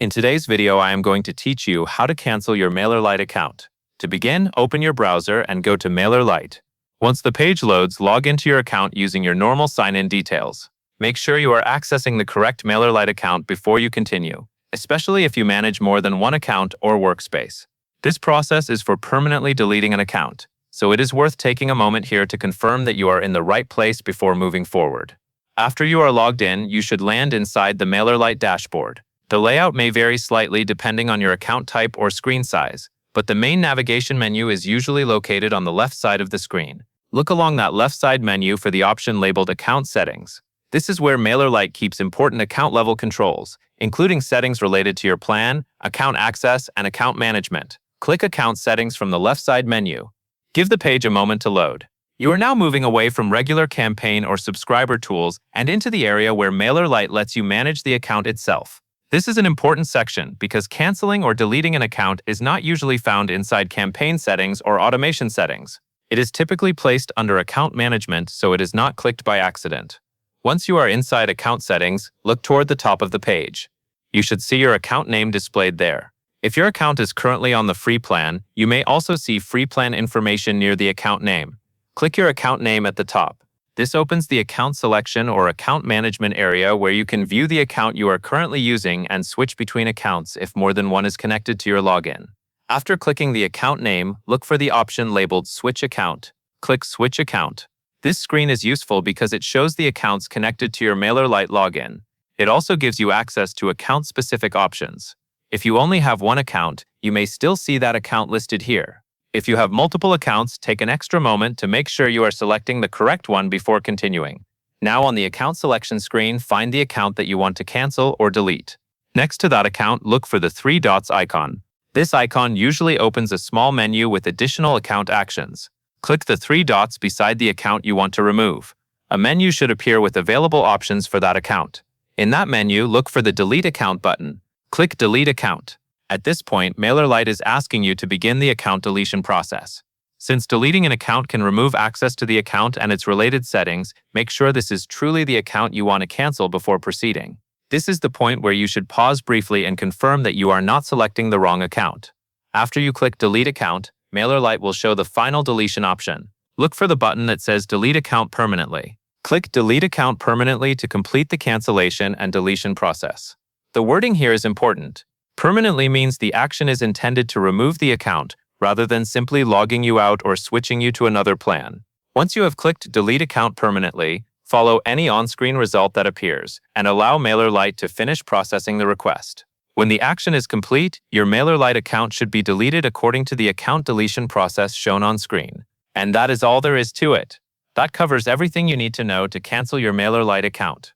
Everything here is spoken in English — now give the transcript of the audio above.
In today's video, I am going to teach you how to cancel your Mailerlite account. To begin, open your browser and go to Mailerlite. Once the page loads, log into your account using your normal sign-in details. Make sure you are accessing the correct Mailerlite account before you continue, especially if you manage more than one account or workspace. This process is for permanently deleting an account, so it is worth taking a moment here to confirm that you are in the right place before moving forward. After you are logged in, you should land inside the Mailerlite dashboard. The layout may vary slightly depending on your account type or screen size, but the main navigation menu is usually located on the left side of the screen. Look along that left side menu for the option labeled Account Settings. This is where Mailerlite keeps important account-level controls, including settings related to your plan, account access, and account management. Click Account Settings from the left side menu. Give the page a moment to load. You are now moving away from regular campaign or subscriber tools and into the area where Mailerlite lets you manage the account itself. This is an important section because canceling or deleting an account is not usually found inside campaign settings or automation settings. It is typically placed under account management, so it is not clicked by accident. Once you are inside account settings, look toward the top of the page. You should see your account name displayed there. If your account is currently on the free plan, you may also see free plan information near the account name. Click your account name at the top. This opens the account selection or account management area where you can view the account you are currently using and switch between accounts if more than one is connected to your login. After clicking the account name, look for the option labeled Switch Account. Click Switch Account. This screen is useful because it shows the accounts connected to your Mailerlite login. It also gives you access to account-specific options. If you only have one account, you may still see that account listed here. If you have multiple accounts, take an extra moment to make sure you are selecting the correct one before continuing. Now on the account selection screen, find the account that you want to cancel or delete. Next to that account, look for the three dots icon. This icon usually opens a small menu with additional account actions. Click the three dots beside the account you want to remove. A menu should appear with available options for that account. In that menu, look for the Delete Account button. Click Delete Account. At this point, Mailerlite is asking you to begin the account deletion process. Since deleting an account can remove access to the account and its related settings, make sure this is truly the account you want to cancel before proceeding. This is the point where you should pause briefly and confirm that you are not selecting the wrong account. After you click Delete Account, Mailerlite will show the final deletion option. Look for the button that says Delete Account Permanently. Click Delete Account Permanently to complete the cancellation and deletion process. The wording here is important. Permanently means the action is intended to remove the account, rather than simply logging you out or switching you to another plan. Once you have clicked Delete Account Permanently, follow any on-screen result that appears, and allow Mailerlite to finish processing the request. When the action is complete, your Mailerlite account should be deleted according to the account deletion process shown on screen. And that is all there is to it. That covers everything you need to know to cancel your Mailerlite account.